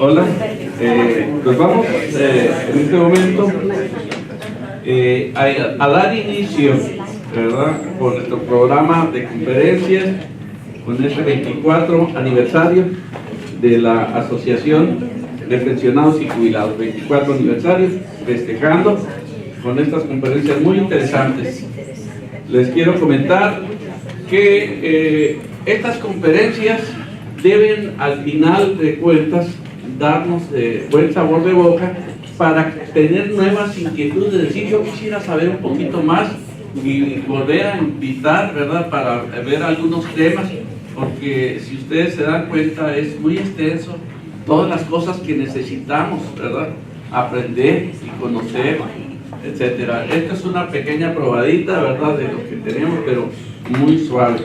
Hola, pues vamos en este momento a dar inicio, ¿verdad?, con nuestro programa de conferencias, con este 24 aniversario de la Asociación de Pensionados y Jubilados, 24 aniversario, festejando con estas conferencias muy interesantes. Les quiero comentar que estas conferencias deben, al final de cuentas, darnos buen sabor de boca para tener nuevas inquietudes, de decir, yo quisiera saber un poquito más y volver a invitar, ¿verdad?, para ver algunos temas, porque si ustedes se dan cuenta es muy extenso, todas las cosas que necesitamos, ¿verdad?, aprender y conocer, etcétera. Esta es una pequeña probadita, ¿verdad?, de lo que tenemos, pero muy suave.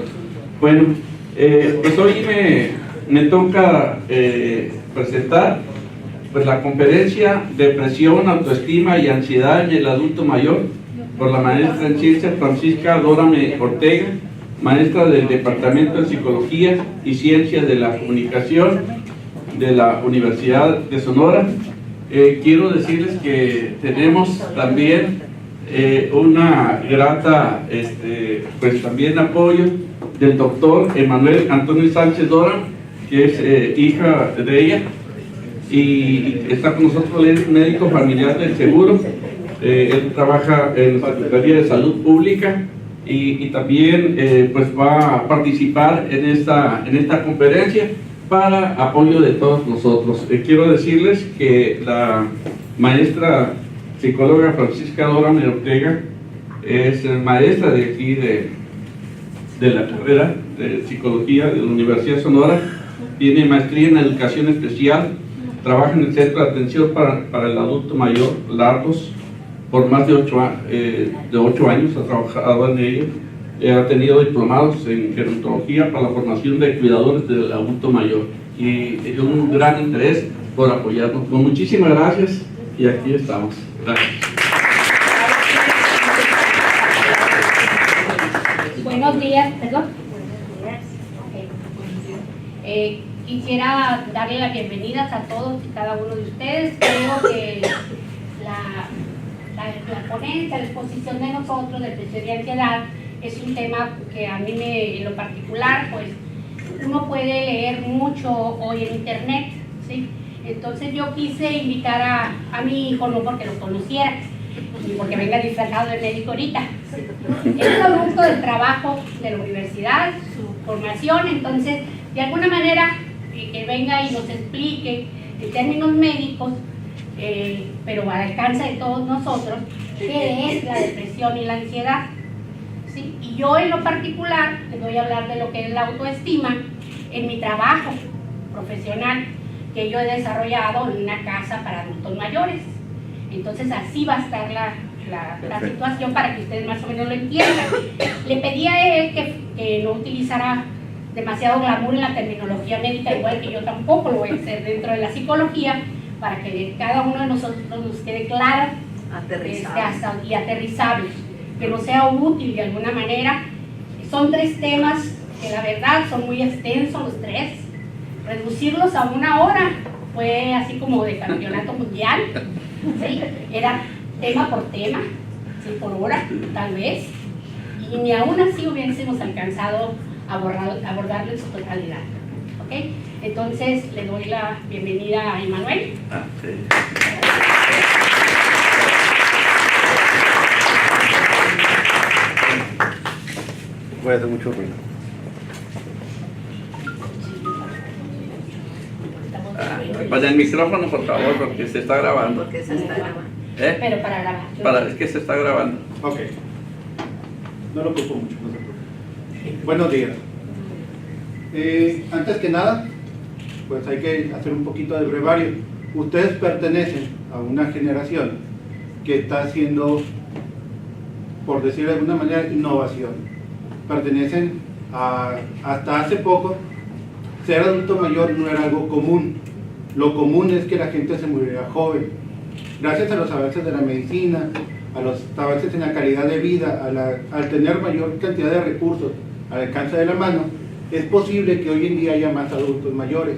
Bueno, pues hoy me toca presentar pues la conferencia Depresión, Autoestima y Ansiedad en el Adulto Mayor, por la maestra en Ciencias Francisca Dórame Ortega, maestra del Departamento de Psicología y Ciencias de la Comunicación de la Universidad de Sonora. Quiero decirles que tenemos también una grata pues también apoyo del doctor Emanuel Antonio Sánchez Dora, que es hija de ella, y está con nosotros, el médico familiar del seguro. Él trabaja en la Secretaría de Salud Pública y también pues va a participar en esta conferencia para apoyo de todos nosotros. Quiero decirles que la maestra psicóloga Francisca Dórame Ortega es maestra de aquí de la carrera de Psicología de la Universidad de Sonora, tiene maestría en Educación Especial, trabaja en el Centro de Atención para el Adulto Mayor Largos por más de 8 años, ha trabajado en ello. Ha tenido diplomados en gerontología para la formación de cuidadores del adulto mayor y un gran interés por apoyarnos. Pues muchísimas gracias y aquí estamos. Gracias. Buenos días, perdón. Quisiera darle las bienvenidas a todos y cada uno de ustedes. Creo que la ponencia, la exposición de nosotros de depresión y ansiedad es un tema que a mí en lo particular, pues uno puede leer mucho hoy en internet, ¿sí? Entonces yo quise invitar a mi hijo, no porque lo conociera ni porque venga disfrazado de médico ahorita, es producto del trabajo de la universidad, su formación. Entonces de alguna manera que venga y nos explique en términos médicos, pero al alcance de todos nosotros, qué es la depresión y la ansiedad, ¿sí? Y yo en lo particular les voy a hablar de lo que es la autoestima en mi trabajo profesional que yo he desarrollado en una casa para adultos mayores. Entonces así va a estar la situación para que ustedes más o menos lo entiendan. Le pedí a él que no utilizara demasiado glamour en la terminología médica, igual que yo tampoco lo voy a hacer dentro de la psicología, para que cada uno de nosotros nos quede claro y aterrizable, que nos sea útil de alguna manera. Son 3 temas que la verdad son muy extensos los 3. Reducirlos a 1 hora fue así como de campeonato mundial, ¿sí? Era tema por tema, ¿sí?, por hora tal vez, y ni aún así hubiésemos alcanzado a abordarlo en su totalidad. ¿Ok? Entonces le doy la bienvenida a Emanuel. Sí. Voy a hacer mucho ruido. Para el micrófono, por favor, porque se está grabando. Porque se está grabando. Pero para grabar. Es que se está grabando. Ok. No lo ocupo mucho, no se preocupe. Buenos días. Antes que nada, pues hay que hacer un poquito de brevario. Ustedes pertenecen a una generación que está haciendo, por decir de alguna manera, innovación. Pertenecen hasta hace poco, ser adulto mayor no era algo común. Lo común es que la gente se muriera joven. Gracias a los avances de la medicina, a los avances en la calidad de vida, al tener mayor cantidad de recursos al alcance de la mano, es posible que hoy en día haya más adultos mayores.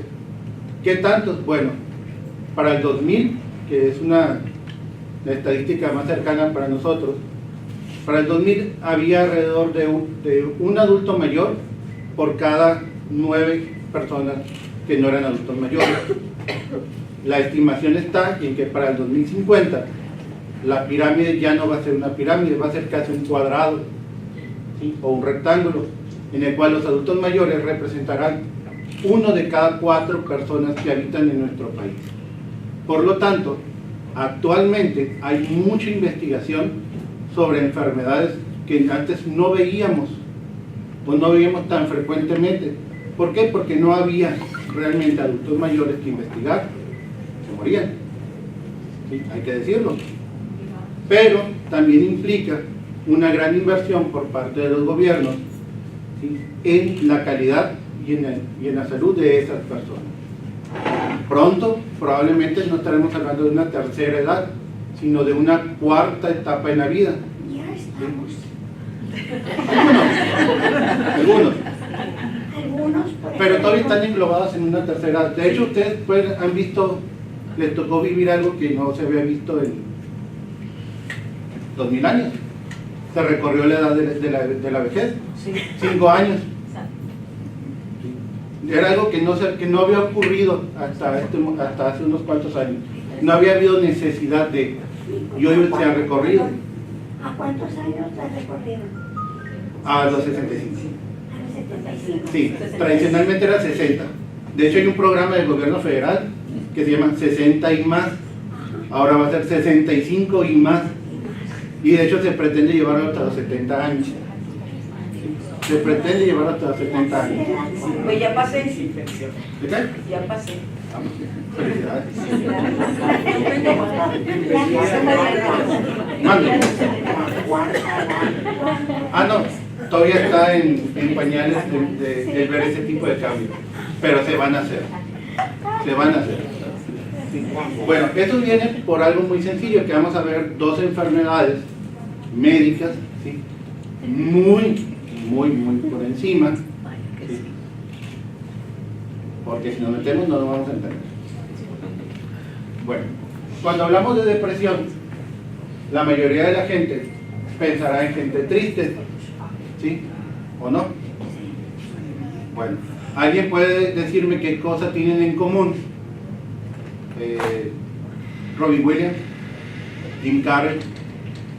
¿Qué tantos? Bueno, para el 2000, que es la estadística más cercana para nosotros, para el 2000 había alrededor de un adulto mayor por cada 9 personas que no eran adultos mayores. La estimación está en que para el 2050 la pirámide ya no va a ser una pirámide, va a ser casi un cuadrado, ¿sí? O un rectángulo, en el cual los adultos mayores representarán 1 de cada 4 personas que habitan en nuestro país. Por lo tanto, actualmente hay mucha investigación sobre enfermedades que antes no veíamos o no veíamos tan frecuentemente. ¿Por qué? Porque no había realmente adultos mayores que investigar, se morían, ¿sí? Hay que decirlo. Pero también implica una gran inversión por parte de los gobiernos, ¿sí? En la calidad y en la salud de esas personas. Pronto, probablemente no estaremos hablando de una tercera edad, sino de una cuarta etapa en la vida. Ya estamos. Algunos. Algunos, Pero todavía están englobados en una tercera edad. De hecho, ustedes han visto, les tocó vivir algo que no se había visto en 2000 años. Se recorrió la edad de la vejez, 5 años. Era algo que no había ocurrido hasta hace unos cuantos años. No había habido necesidad de, y hoy se ha recorrido. ¿A cuántos años te recorrieron? A los 65. A los 75. Sí, tradicionalmente era 60. De hecho hay un programa del gobierno federal que se llama 60 y más. Ahora va a ser 65 y más. Y de hecho se pretende llevarlo hasta los 70 años. Se pretende llevarlo hasta los 70 años. Pues ya pasé. ¿De qué? Ya pasé. Felicidades. La Mande. Ah, no, todavía está en pañales de ver ese tipo de cambios, pero se van a hacer. Se van a hacer. Sí. Bueno, esto viene por algo muy sencillo, que vamos a ver 2 enfermedades médicas, ¿sí? muy por encima, ¿sí? Porque si nos metemos no lo vamos a entender. Bueno, cuando hablamos de depresión, la mayoría de la gente pensará en gente triste, ¿sí? ¿O no? Bueno, ¿alguien puede decirme qué cosas tienen en común? Robin Williams, Jim Carrey,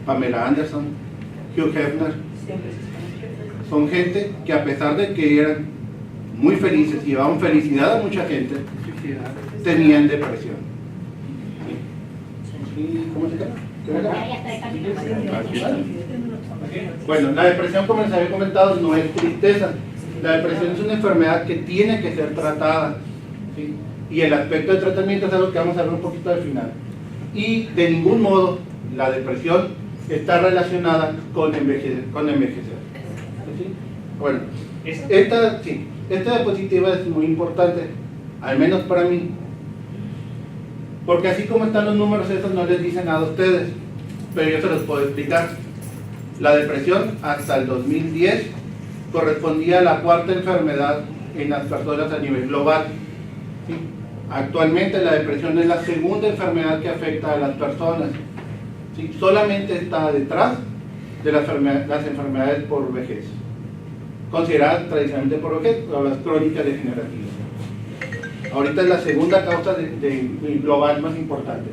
Pamela Anderson, Hugh Hefner. Son gente que, a pesar de que eran muy felices y llevaban felicidad a mucha gente, tenían depresión. ¿Y cómo se llama? Bueno, la depresión, como les había comentado, no es tristeza. La depresión es una enfermedad que tiene que ser tratada, ¿sí? Y el aspecto de tratamiento es algo que vamos a ver un poquito al final. Y de ningún modo la depresión está relacionada con envejecer. ¿Sí? Bueno, esta diapositiva es muy importante, al menos para mí, porque así como están los números, esos no les dicen nada a ustedes, pero yo se los puedo explicar. La depresión hasta el 2010 correspondía a la 4ª enfermedad en las personas a nivel global. ¿Sí? Actualmente la depresión es la 2ª enfermedad que afecta a las personas. ¿Sí? Solamente está detrás de las enfermedades por vejez, consideradas tradicionalmente por vejez, o las crónicas degenerativas. Ahorita es la 2ª causa de global más importante.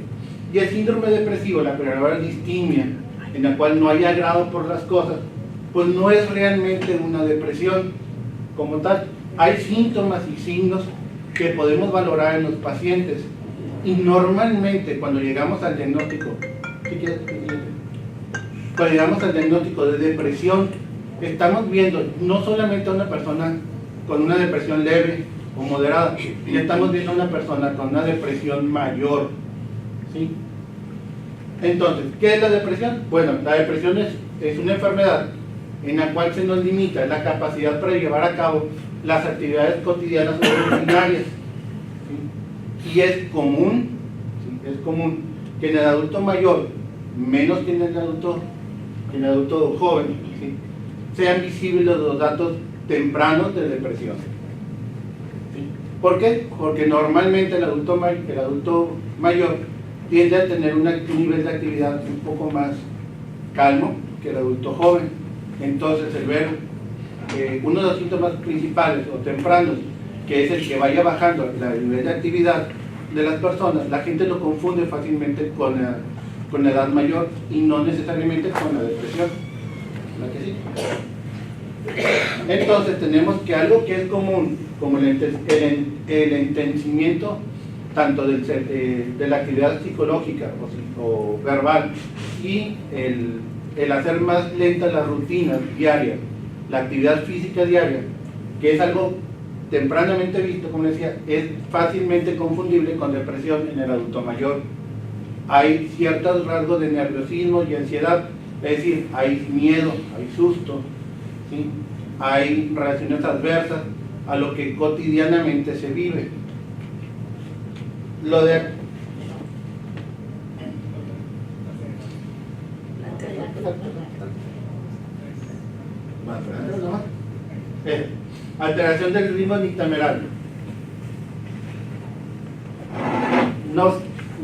Y el síndrome depresivo, la primera distimia, en la cual no hay agrado por las cosas, pues no es realmente una depresión como tal. Hay síntomas y signos que podemos valorar en los pacientes, y normalmente cuando llegamos al diagnóstico, de depresión, estamos viendo no solamente a una persona con una depresión leve o moderada, ya estamos viendo a una persona con una depresión mayor, ¿sí? Entonces, ¿qué es la depresión? Bueno, la depresión es una enfermedad en la cual se nos limita la capacidad para llevar a cabo las actividades cotidianas o rutinarias, ¿sí? Y es común que en el adulto mayor menos que en el adulto joven, ¿sí? Sean visibles los datos tempranos de depresión. ¿Sí? ¿Por qué? Porque normalmente el adulto mayor tiende a tener un nivel de actividad un poco más calmo que el adulto joven. Entonces el ver uno de los síntomas principales o tempranos, que es el que vaya bajando el nivel de actividad de las personas, la gente lo confunde fácilmente con la edad mayor y no necesariamente con la depresión. ¿Verdad que sí? Entonces tenemos que algo que es común, como el entenecimiento tanto de la actividad psicológica o verbal y el hacer más lenta la rutina diaria, la actividad física diaria, que es algo tempranamente visto, como decía, es fácilmente confundible con depresión en el adulto mayor. Hay ciertos rasgos de nerviosismo y ansiedad, es decir, hay miedo, hay susto, ¿sí? Hay reacciones adversas a lo que cotidianamente se vive. Lo de alteración del ritmo nictameral. No,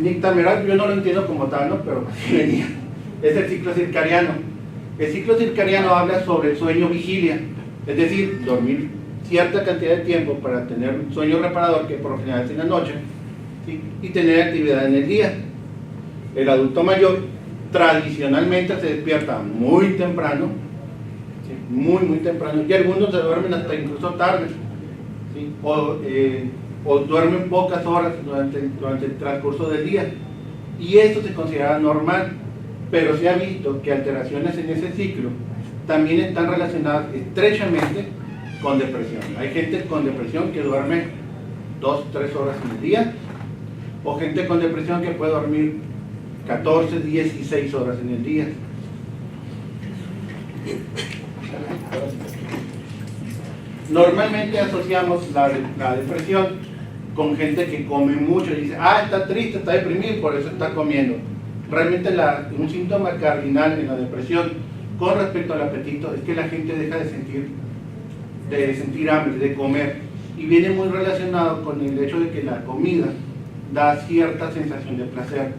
nictameral yo no lo entiendo como tal, ¿no? Pero así venía. Es el ciclo circadiano. El ciclo circadiano habla sobre el sueño vigilia, es decir, dormir cierta cantidad de tiempo para tener un sueño reparador, que por lo general es en la noche, ¿sí? Y tener actividad en el día. El adulto mayor tradicionalmente se despierta muy temprano, ¿sí? Muy temprano, y algunos se duermen hasta incluso tarde, ¿sí? O duermen pocas horas durante el transcurso del día, y eso se considera normal, pero se ha visto que alteraciones en ese ciclo también están relacionadas estrechamente con depresión. Hay gente con depresión que duerme 2-3 horas en el día, o gente con depresión que puede dormir 14, 16 horas en el día. Normalmente asociamos la depresión con gente que come mucho y dice, está triste, está deprimido, por eso está comiendo. Realmente un síntoma cardinal en la depresión con respecto al apetito es que la gente deja de sentir hambre, de comer, y viene muy relacionado con el hecho de que la comida da cierta sensación de placer.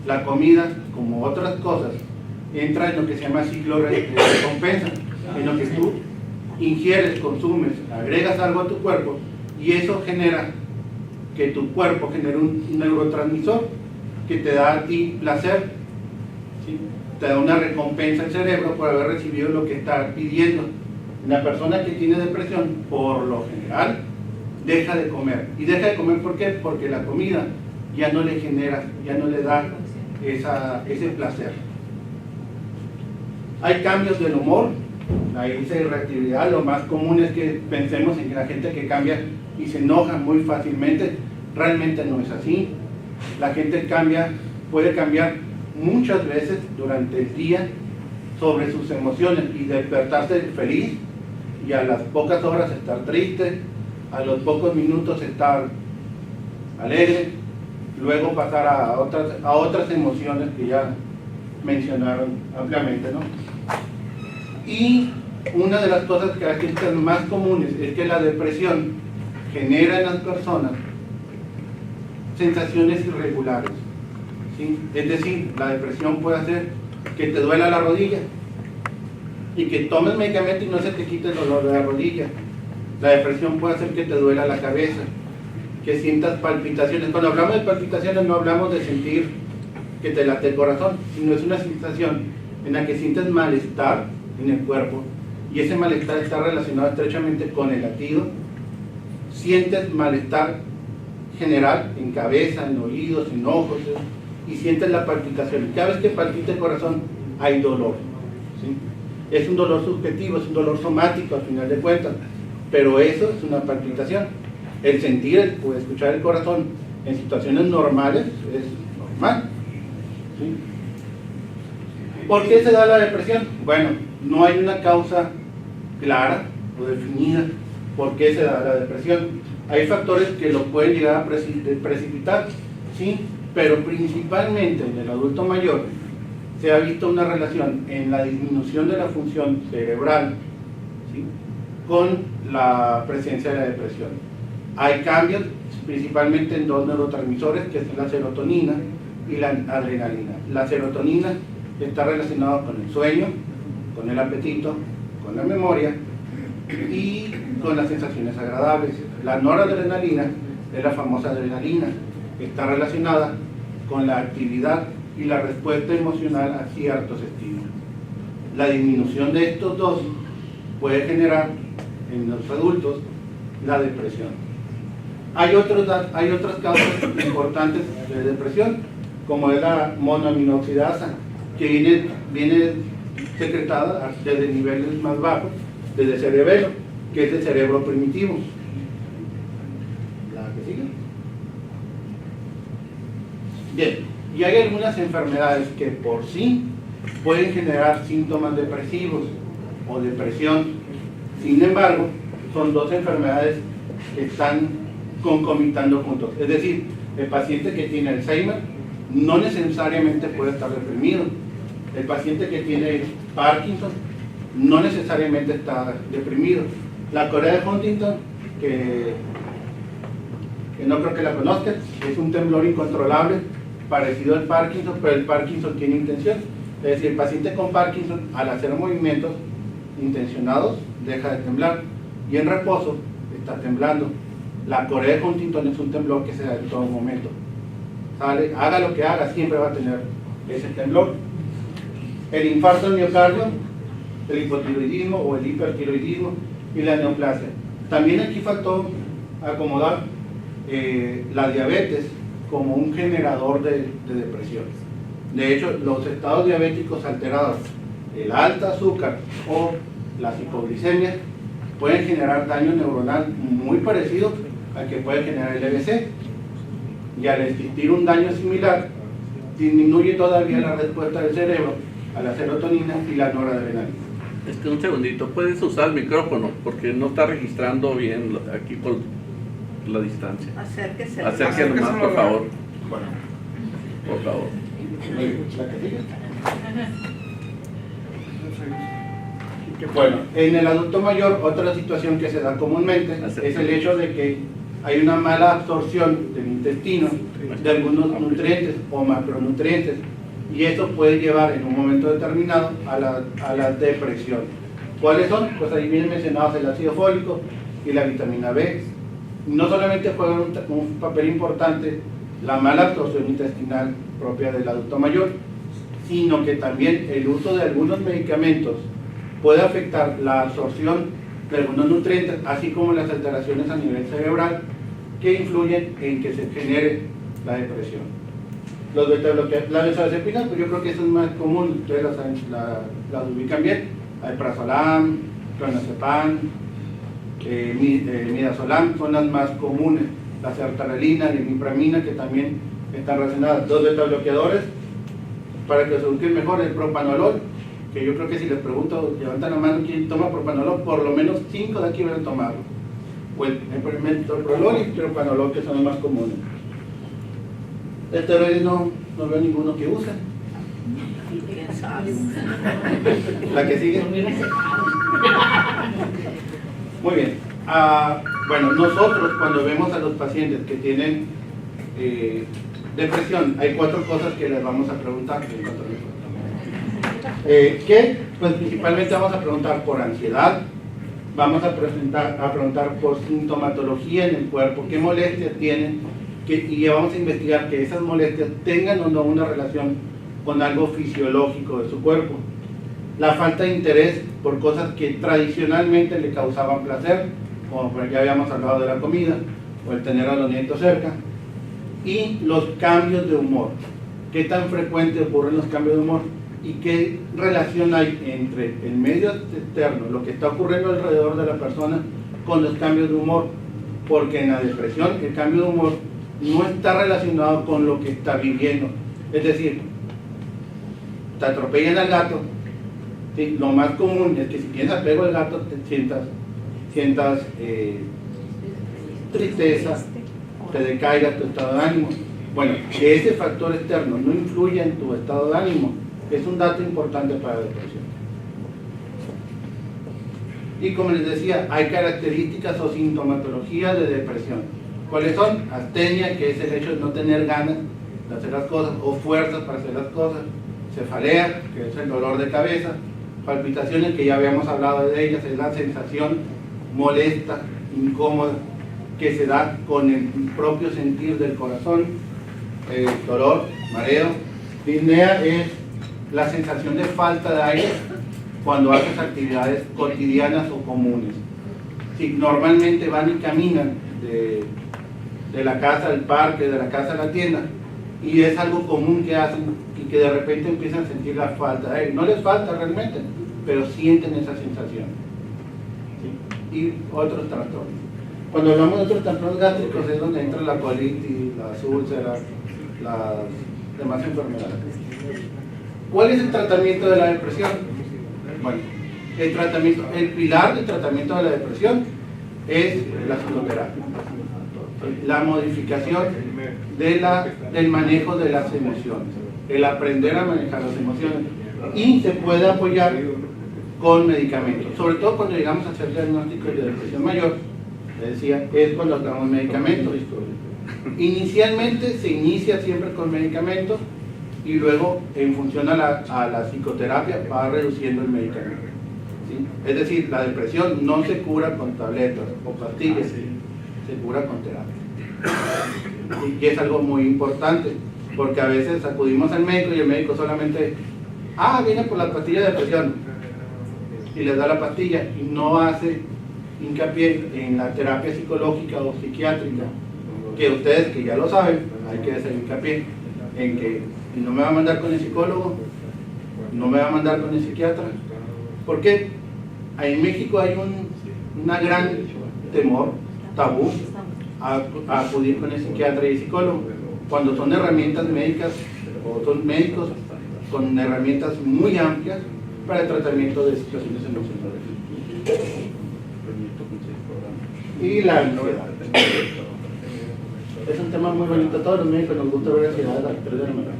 La comida, como otras cosas, entra en lo que se llama ciclo de recompensa, en lo que tú ingieres, consumes, agregas algo a tu cuerpo, y eso genera que tu cuerpo genere un neurotransmisor que te da a ti placer, ¿sí? Te da una recompensa al cerebro por haber recibido lo que está pidiendo. Una persona que tiene depresión, por lo general, deja de comer. ¿Y deja de comer por qué? Porque la comida ya no le genera, ya no le da ese placer. Hay cambios del humor, hay esa irritabilidad. Lo más común es que pensemos en que la gente que cambia y se enoja muy fácilmente, realmente no es así. La gente puede cambiar muchas veces durante el día sobre sus emociones y despertarse feliz, y a las pocas horas estar triste, a los pocos minutos estar alegre, luego pasar a otras emociones que ya mencionaron ampliamente, ¿no? Y una de las cosas características más comunes es que la depresión genera en las personas sensaciones irregulares, ¿sí? Es decir, la depresión puede hacer que te duela la rodilla y que tomes medicamento y no se te quite el dolor de la rodilla. La depresión puede hacer que te duela la cabeza, que sientas palpitaciones. Cuando hablamos de palpitaciones no hablamos de sentir que te late el corazón, sino es una sensación en la que sientes malestar en el cuerpo, y ese malestar está relacionado estrechamente con el latido. Sientes malestar general en cabeza, en oídos, en ojos, y sientes la palpitación. Cada vez que palpita el corazón hay dolor, ¿sí? Es un dolor subjetivo, es un dolor somático al final de cuentas, pero eso es una palpitación. El sentir o escuchar el corazón en situaciones normales es normal, ¿sí? ¿Por qué se da la depresión? Bueno, no hay una causa clara o definida por qué se da la depresión. Hay factores que lo pueden llegar a precipitar, ¿sí? Pero principalmente en el adulto mayor se ha visto una relación en la disminución de la función cerebral, ¿sí?, con la presencia de la depresión. Hay cambios principalmente en dos neurotransmisores, que es la serotonina y la adrenalina. La serotonina está relacionada con el sueño, con el apetito, con la memoria y con las sensaciones agradables. La noradrenalina es la famosa adrenalina, que está relacionada con la actividad y la respuesta emocional a ciertos estímulos. La disminución de estos dos puede generar en los adultos la depresión. Hay otras causas importantes de depresión, como es la monoaminoxidasa, que viene secretada desde niveles más bajos, desde el cerebelo, que es el cerebro primitivo. ¿La que sigue? Bien, y hay algunas enfermedades que por sí pueden generar síntomas depresivos o depresión. Sin embargo, son dos enfermedades que están concomitando juntos. Es decir, el paciente que tiene Alzheimer no necesariamente puede estar deprimido. El paciente que tiene Parkinson no necesariamente está deprimido. La Corea de Huntington, que no creo que la conozcan, es un temblor incontrolable parecido al Parkinson, pero el Parkinson tiene intención. Es decir, el paciente con Parkinson, al hacer movimientos intencionados, deja de temblar, y en reposo está temblando. La Corea de Huntington es un temblor que se da en todo momento. ¿Sale? Haga lo que haga, siempre va a tener ese temblor. El infarto del miocardio, el hipotiroidismo o el hipertiroidismo y la neoplasia. También aquí faltó acomodar la diabetes como un generador de depresión. De hecho, los estados diabéticos alterados, el alta azúcar o las hipoglicemias, pueden generar daño neuronal muy parecido al que puede generar el EBC. Y al existir un daño similar, disminuye todavía la respuesta del cerebro a la serotonina y la noradrenalina. Un segundito, puedes usar el micrófono porque no está registrando bien aquí por la distancia. Acérquese más, por favor. Por favor. Bueno, en el adulto mayor, otra situación que se da comúnmente es el hecho de que hay una mala absorción del intestino de algunos nutrientes o macronutrientes, y eso puede llevar en un momento determinado a la depresión. ¿Cuáles son? Pues ahí vienen mencionados el ácido fólico y la vitamina B. No solamente juegan un papel importante la mala absorción intestinal propia del adulto mayor, sino que también el uso de algunos medicamentos puede afectar la absorción de algunos nutrientes, así como las alteraciones a nivel cerebral que influyen en que se genere la depresión. Los beta-bloqueadores, la benzodiazepinas, pues yo creo que eso es más común, ustedes las ubican bien: alprazolam, clonazepam, midazolam son las más comunes, la sertralina, la imipramina, que también están relacionadas. Los beta-bloqueadores, para que se ubiquen mejor, el propanolol, que yo creo que si les pregunto, levantan la mano quién toma propanolol, por lo menos 5 de aquí van a tomarlo. O el metoprolol y el propanolol, que son los más comunes. Esteroides no veo ninguno que use. La que sigue. Muy bien. Bueno, nosotros cuando vemos a los pacientes que tienen depresión, hay 4 cosas que les vamos a preguntar. ¿Qué? Pues principalmente vamos a preguntar por ansiedad, vamos a preguntar por sintomatología en el cuerpo, qué molestias tienen, y vamos a investigar que esas molestias tengan o no una relación con algo fisiológico de su cuerpo. La falta de interés por cosas que tradicionalmente le causaban placer, como ya habíamos hablado de la comida, o el tener a los nietos cerca, y los cambios de humor. ¿Qué tan frecuente ocurren los cambios de humor? ¿Y qué relación hay entre el medio externo, lo que está ocurriendo alrededor de la persona, con los cambios de humor? Porque en la depresión el cambio de humor no está relacionado con lo que está viviendo. Es decir, te atropellan al gato, ¿sí? Lo más común es que si tienes apego al gato te sientas tristeza, te decaiga tu estado de ánimo. Bueno, que ese factor externo no influya en tu estado de ánimo Es un dato importante para la depresión. Y como les decía, hay características o sintomatología de depresión. ¿Cuáles son? Astenia, que es el hecho de no tener ganas de hacer las cosas o fuerzas para hacer las cosas. Cefalea, que es el dolor de cabeza. Palpitaciones, que ya habíamos hablado de ellas, es la sensación molesta, incómoda, que se da con el propio sentir del corazón. Dolor, mareo. Disnea es la sensación de falta de aire cuando haces actividades cotidianas o comunes. Si normalmente van y caminan de la casa al parque, de la casa a la tienda, y es algo común que hacen y que de repente empiezan a sentir la falta de aire. No les falta realmente, pero sienten esa sensación. ¿Sí? Y otros trastornos. Cuando hablamos de otros trastornos gástricos es donde entra la colitis, las úlceras, las demás enfermedades. ¿Cuál es el tratamiento de la depresión? Bueno, el pilar del tratamiento de la depresión es la psicoterapia, la modificación del manejo de las emociones, el aprender a manejar las emociones, y se puede apoyar con medicamentos, sobre todo cuando llegamos a hacer diagnósticos de depresión mayor. Les decía, es cuando damos medicamentos. Inicialmente se inicia siempre con medicamentos y luego en función a la psicoterapia va reduciendo el medicamento. ¿Sí? Es decir, la depresión no se cura con tabletas o pastillas, se cura con terapia. Y es algo muy importante, porque a veces acudimos al médico y el médico solamente, viene por la pastilla de depresión, y les da la pastilla y no hace hincapié en la terapia psicológica o psiquiátrica, que ustedes que ya lo saben, hay que hacer hincapié en que no me va a mandar con el psicólogo, no me va a mandar con el psiquiatra. ¿Por qué? Ahí en México hay una gran temor, tabú, a acudir con el psiquiatra y el psicólogo, cuando son herramientas médicas o son médicos con herramientas muy amplias para el tratamiento de situaciones emocionales. Y la ansiedad. Es un tema muy bonito, a todos los médicos nos gusta ver ansiedad a las 3 de la mañana.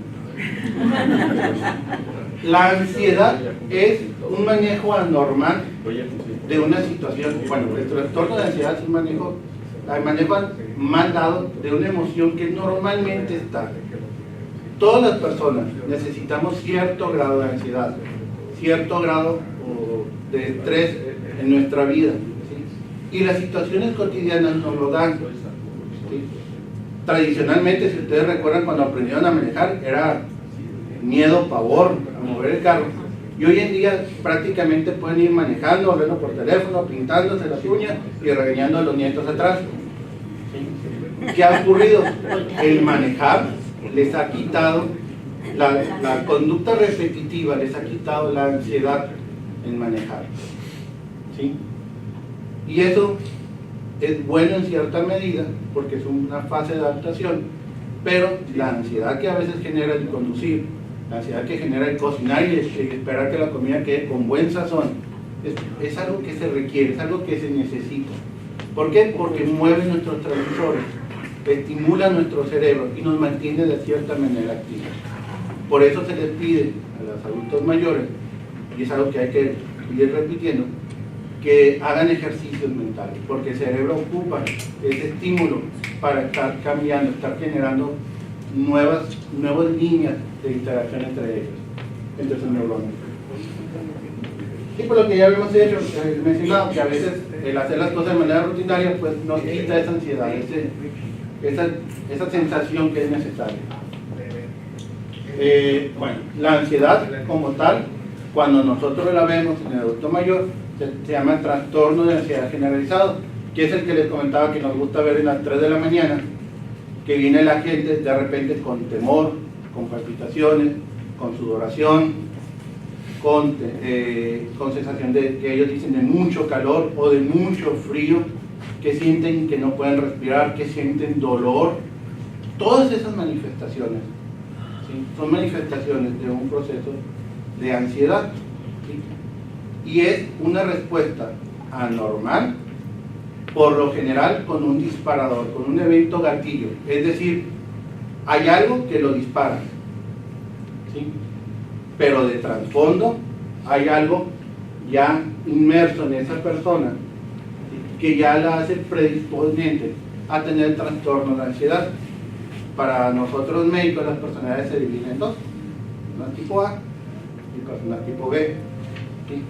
La ansiedad es un manejo anormal de una situación. Bueno, el trastorno de ansiedad es un manejo mal dado de una emoción que normalmente está. Todas las personas necesitamos cierto grado de ansiedad, cierto grado de estrés en nuestra vida, ¿sí? Y las situaciones cotidianas nos lo dan, ¿sí? Tradicionalmente, si ustedes recuerdan, cuando aprendieron a manejar era miedo, pavor a mover el carro, y hoy en día prácticamente pueden ir manejando, hablando por teléfono, pintándose las uñas y regañando a los nietos atrás. ¿Sí? ¿Qué ha ocurrido? El manejar les ha quitado la conducta repetitiva, les ha quitado la ansiedad en manejar. ¿Sí? Y eso es bueno en cierta medida porque es una fase de adaptación, pero la ansiedad que a veces genera el conducir, la ansiedad que genera el cocinar y esperar que la comida quede con buen sazón, es algo que se requiere, es algo que se necesita. ¿Por qué? Porque mueve nuestros transmisores, estimula nuestro cerebro y nos mantiene de cierta manera activos. Por eso se les pide a los adultos mayores, y es algo que hay que ir repitiendo, que hagan ejercicios mentales, porque el cerebro ocupa ese estímulo para estar cambiando, estar generando nuevas líneas de interacción entre ellos, entre sus neuronas. Y por lo que ya habíamos mencionado, que a veces el hacer las cosas de manera rutinaria pues nos quita esa ansiedad, esa sensación que es necesaria. Bueno, la ansiedad como tal, cuando nosotros la vemos en el adulto mayor, se llama trastorno de ansiedad generalizado, que es el que les comentaba que nos gusta ver en las 3 de la mañana, que viene la gente de repente con temor, con palpitaciones, con sudoración, con sensación de que ellos dicen de mucho calor o de mucho frío, que sienten que no pueden respirar, que sienten dolor. Todas esas manifestaciones, ¿sí? Son manifestaciones de un proceso de ansiedad, ¿sí? Y es una respuesta anormal, por lo general con un disparador, con un evento gatillo, es decir, hay algo que lo dispara, ¿sí? pero de trasfondo hay algo ya inmerso en esa persona que ya la hace predisponente a tener trastorno de ansiedad. Para nosotros médicos las personalidades se dividen en dos, personas tipo A y personas tipo B. ¿Sí?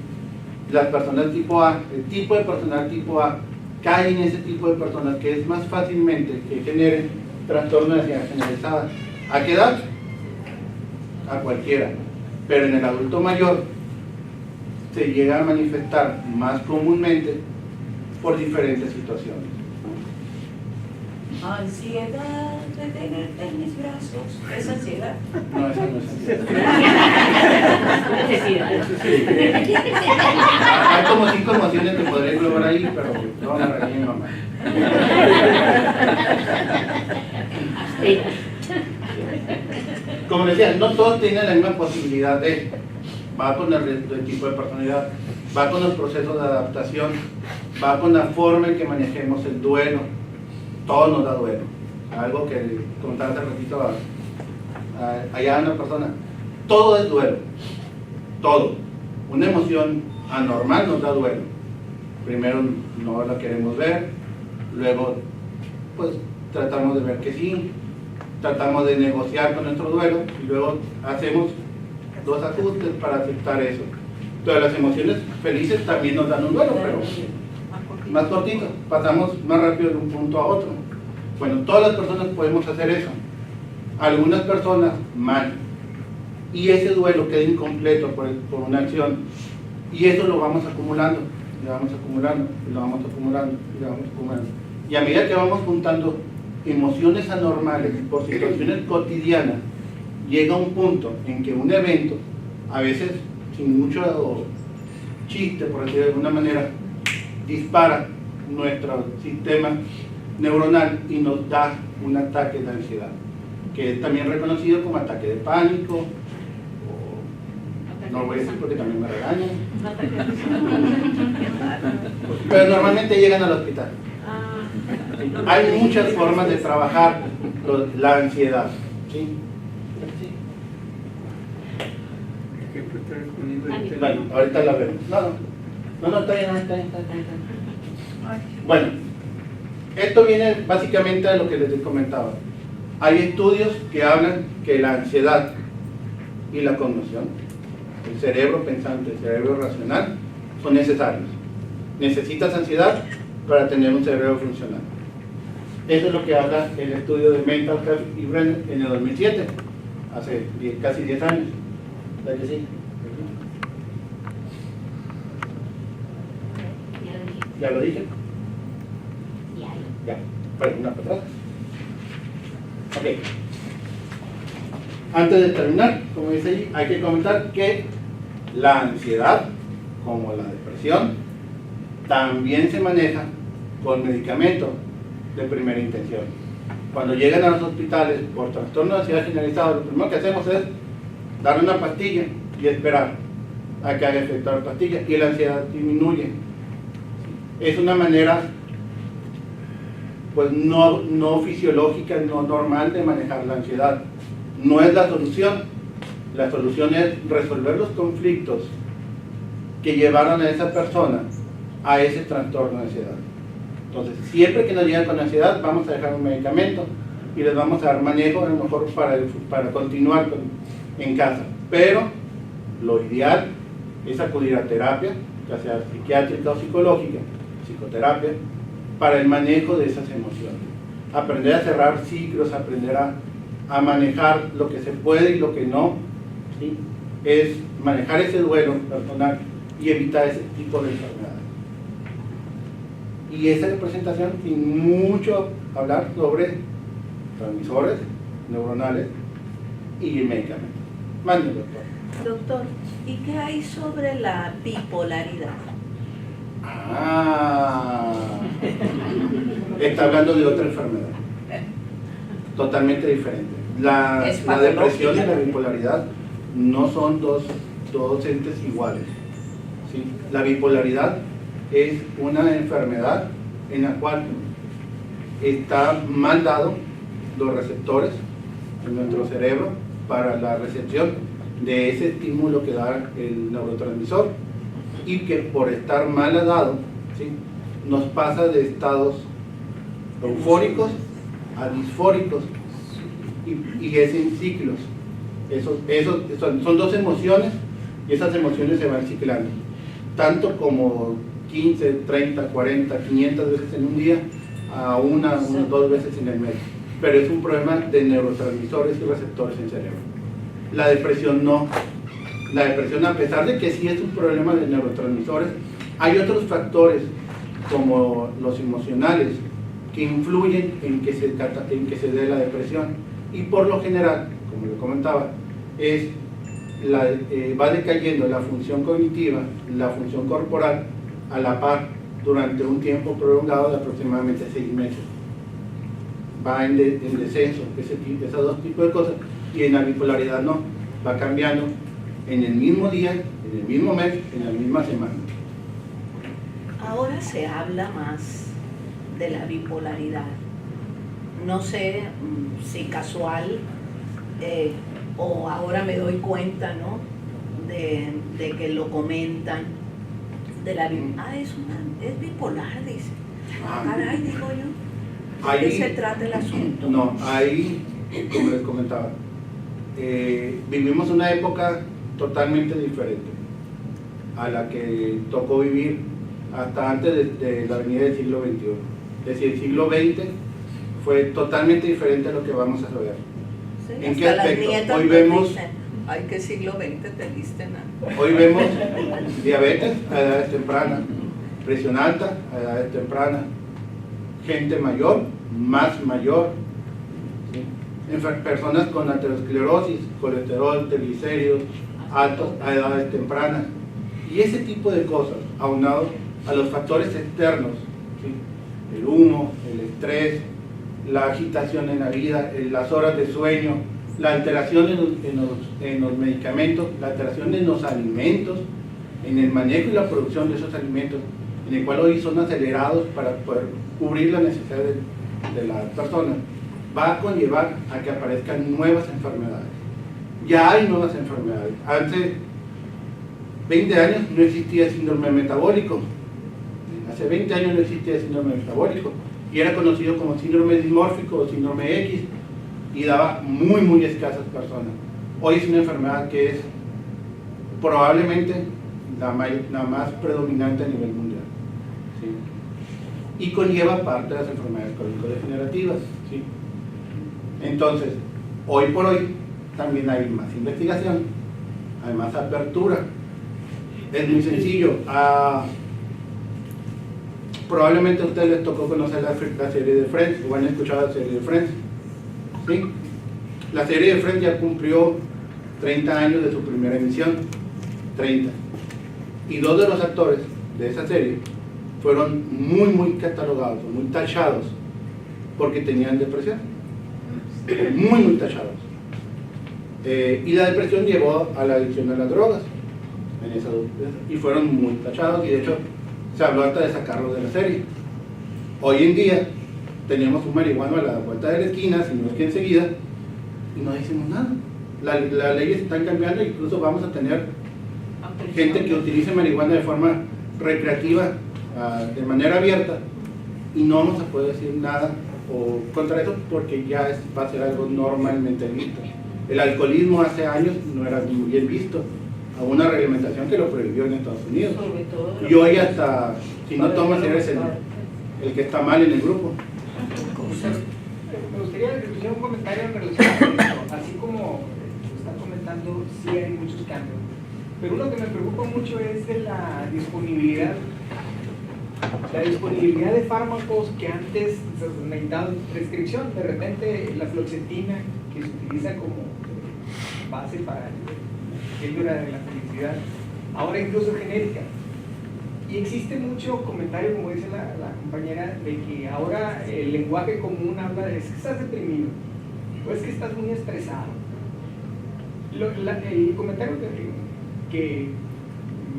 Las personas tipo A, el tipo de personal tipo A cae en ese tipo de personas que es más fácilmente que generen trastorno de ansiedad generalizada. ¿A qué edad? A cualquiera, pero en el adulto mayor se llega a manifestar más comúnmente por diferentes situaciones. Ansiedad de tenerte en mis brazos. ¿Es ansiedad? No, esa no es ansiedad. Hay como 5 emociones que podría englobar ahí, pero no me regañé mi mamá. Como decía, no todos tienen la misma posibilidad de, va con el tipo de personalidad, va con los procesos de adaptación, va con la forma en que manejemos el duelo. Todo nos da duelo. Algo que comentaba hace ratito allá una persona, todo es duelo, todo. Una emoción anormal nos da duelo. Primero no la queremos ver, luego pues tratamos de ver que sí, tratamos de negociar con nuestro duelo y luego hacemos los ajustes para aceptar eso. Pero las emociones felices también nos dan un duelo, pero más cortito, pasamos más rápido de un punto a otro. Bueno, todas las personas podemos hacer eso. Algunas personas mal. Y ese duelo queda incompleto por una acción. Y eso lo vamos acumulando, lo vamos acumulando, lo vamos acumulando, lo vamos acumulando. Y a medida que vamos juntando emociones anormales por situaciones cotidianas, llega un punto en que un evento, a veces sin mucho chiste, por decirlo de alguna manera, dispara nuestro sistema neuronal y nos da un ataque de ansiedad, que es también reconocido como ataque de pánico, o, no lo voy a decir porque también me regañan, pero normalmente llegan al hospital. Hay muchas formas de trabajar la ansiedad, ¿sí? Bueno, ahorita la vemos. No, está bien. Bueno, esto viene básicamente de lo que les comentaba. Hay estudios que hablan que la ansiedad y la cognición, el cerebro pensante, el cerebro racional, son necesarios. Necesitas ansiedad para tener un cerebro funcional. Eso es lo que habla el estudio de Mental Health y Brenner en el 2007, hace casi 10 años. ¿Verdad que sí? ¿Ya lo dije? Ya, bueno, una para atrás. Ok. Antes de terminar, como dice allí, hay que comentar que la ansiedad, como la depresión, también se maneja con medicamentos de primera intención. Cuando llegan a los hospitales por trastorno de ansiedad generalizado, lo primero que hacemos es dar una pastilla y esperar a que haga efecto la pastilla y la ansiedad disminuye. Es una manera pues no fisiológica, no normal de manejar la ansiedad. No es la solución. La solución es resolver los conflictos que llevaron a esa persona a ese trastorno de ansiedad. Entonces, siempre que nos llegan con ansiedad, vamos a dejar un medicamento y les vamos a dar manejo, a lo mejor para continuar en casa. Pero lo ideal es acudir a terapia, ya sea psiquiátrica o psicológica, psicoterapia, para el manejo de esas emociones. Aprender a cerrar ciclos, aprender a manejar lo que se puede y lo que no, ¿sí? Es manejar ese duelo personal y evitar ese tipo de enfermedades. Y esa representación, sin mucho hablar sobre transmisores neuronales y medicamentos. Mande, doctor. Doctor, ¿y qué hay sobre la bipolaridad? Está hablando de otra enfermedad totalmente diferente. La depresión y la bipolaridad no son dos entes iguales, ¿sí? La bipolaridad es una enfermedad en la cual está mal dado los receptores en nuestro cerebro para la recepción de ese estímulo que da el neurotransmisor, y que por estar mal dado, ¿sí?, nos pasa de estados eufóricos a disfóricos, y es en ciclos. Son dos emociones, y esas emociones se van ciclando, tanto como 15, 30, 40, 500 veces en un día, a una o dos veces en el mes. Pero es un problema de neurotransmisores y receptores en el cerebro. La depresión no. La depresión, a pesar de que sí es un problema de neurotransmisores, hay otros factores, como los emocionales, que influyen en que se dé la depresión. Y por lo general, como le comentaba, va decayendo la función cognitiva, la función corporal, a la par durante un tiempo prolongado de aproximadamente 6 meses. Va en descenso, esos dos tipos de cosas, y en la bipolaridad no, va cambiando en el mismo día, en el mismo mes, en la misma semana. Ahora se habla más de la bipolaridad. No sé si casual o ahora me doy cuenta, ¿no?, de que lo comentan. De la es bipolar, dice. Caray, digo yo. ¿De qué se trata el asunto? No, ahí, como les comentaba, vivimos una época totalmente diferente a la que tocó vivir hasta antes de la venida del siglo XXI. Es decir, el siglo XX fue totalmente diferente a lo que vamos a ver. Sí, ¿En qué aspecto? Hoy vemos... Ay, ¿qué siglo XX te diste, nada? Hoy vemos diabetes a edades tempranas, presión alta a edades tempranas, gente mayor, más mayor, ¿sí?, personas con aterosclerosis, colesterol, triglicéridos altos a edades tempranas. Y ese tipo de cosas, aunado a los factores externos, ¿sí?, el humo, el estrés, la agitación en la vida, las horas de sueño, la alteración en los medicamentos, la alteración en los alimentos, en el manejo y la producción de esos alimentos, en el cual hoy son acelerados para poder cubrir las necesidades de la persona, va a conllevar a que aparezcan nuevas enfermedades. Ya hay nuevas enfermedades. Hace 20 años no existía síndrome metabólico. Hace 20 años no existía síndrome metabólico y era conocido como síndrome dismórfico o síndrome X, y daba muy escasas personas. Hoy es una enfermedad que es probablemente la más predominante a nivel mundial, ¿sí?, y conlleva parte de las enfermedades crónico-degenerativas, ¿sí? Entonces, hoy por hoy también hay más investigación, hay más apertura. Es muy sencillo. Probablemente a ustedes les tocó conocer la serie de Friends, o han escuchado la serie de Friends, ¿sí? La serie de Friends ya cumplió 30 años de su primera emisión, 30. Y 2 de los actores de esa serie fueron muy catalogados, muy tachados, porque tenían depresión. Muy tachados. Y la depresión llevó a la adicción a las drogas, y fueron muy tachados, y de hecho se habló hasta de sacarlos de la serie. Hoy en día tenemos un marihuano a la vuelta de la esquina, si no es que enseguida, y no decimos nada. Las leyes están cambiando, incluso vamos a tener gente que utilice marihuana de forma recreativa, de manera abierta, y no vamos a poder decir nada o contra eso, porque ya va a ser algo normalmente visto. El alcoholismo hace años no era muy bien visto, a una reglamentación que lo prohibió en Estados Unidos, y hoy hasta si no tomas eres el que está mal en el grupo. Me gustaría hacer un comentario en relación a esto. Así como están comentando, sí hay muchos cambios, pero uno que me preocupa mucho es de la disponibilidad de fármacos que antes necesitaban prescripción. De repente la fluoxetina, que se utiliza como base para la píldora de la felicidad, ahora incluso genérica. Y existe mucho comentario, como dice la compañera, de que ahora el lenguaje común habla de es que estás deprimido, o es que estás muy estresado. El comentario que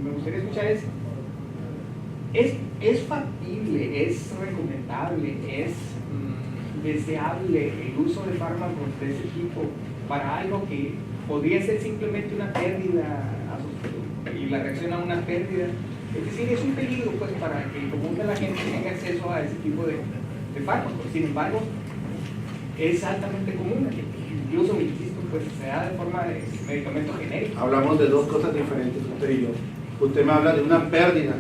me gustaría escuchar es factible, es recomendable, es deseable el uso de fármacos de ese tipo para algo que podría ser simplemente una pérdida y la reacción a una pérdida. Es decir, es un peligro pues para que el común de la gente tenga acceso a ese tipo de fármacos. Sin embargo, es altamente común, incluso, insisto, pues se da de forma de medicamento genérico. Hablamos de dos cosas diferentes, usted y yo. Usted me habla de una pérdida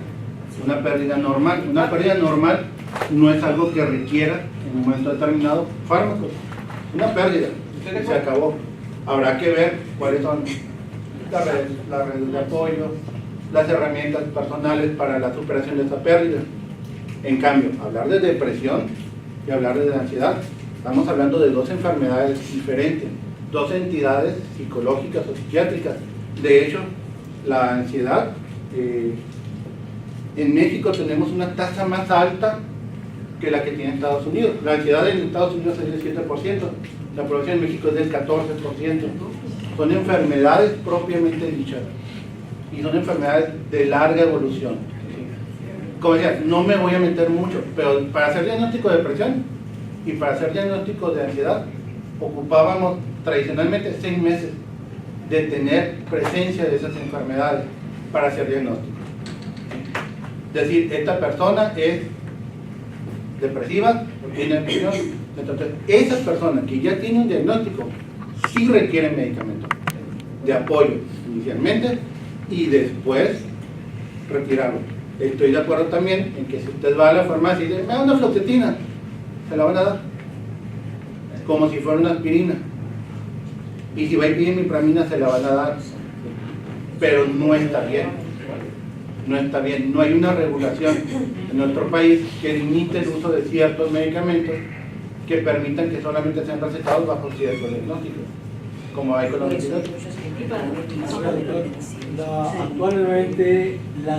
normal. Una pérdida normal no es algo que requiera en un momento determinado fármacos. Una pérdida, y se acabó. Habrá que ver cuáles son las redes de apoyo, las herramientas personales para la superación de esa pérdida. En cambio, hablar de depresión y hablar de ansiedad, estamos hablando de dos enfermedades diferentes, dos entidades psicológicas o psiquiátricas. De hecho, la ansiedad, en México tenemos una tasa más alta que la que tiene Estados Unidos. La ansiedad en Estados Unidos es del 7%, la población en México es del 14%. Son enfermedades propiamente dichas y son enfermedades de larga evolución. Como decía, no me voy a meter mucho, pero para hacer diagnóstico de depresión y para hacer diagnóstico de ansiedad ocupábamos tradicionalmente 6 meses de tener presencia de esas enfermedades para hacer diagnóstico. Es decir, esta persona es depresiva o tiene depresión. Entonces, esas personas que ya tienen un diagnóstico sí requieren medicamentos de apoyo inicialmente y después retirarlo. Estoy de acuerdo también en que si usted va a la farmacia y dice, me da una fluoxetina, se la van a dar como si fuera una aspirina, y si va y pide mipramina se la van a dar, pero no está bien. No está bien, no hay una regulación en nuestro país que limite el uso de ciertos medicamentos que permitan que solamente sean recetados bajo ciertos diagnósticos, como hay con la obesidad. Actualmente la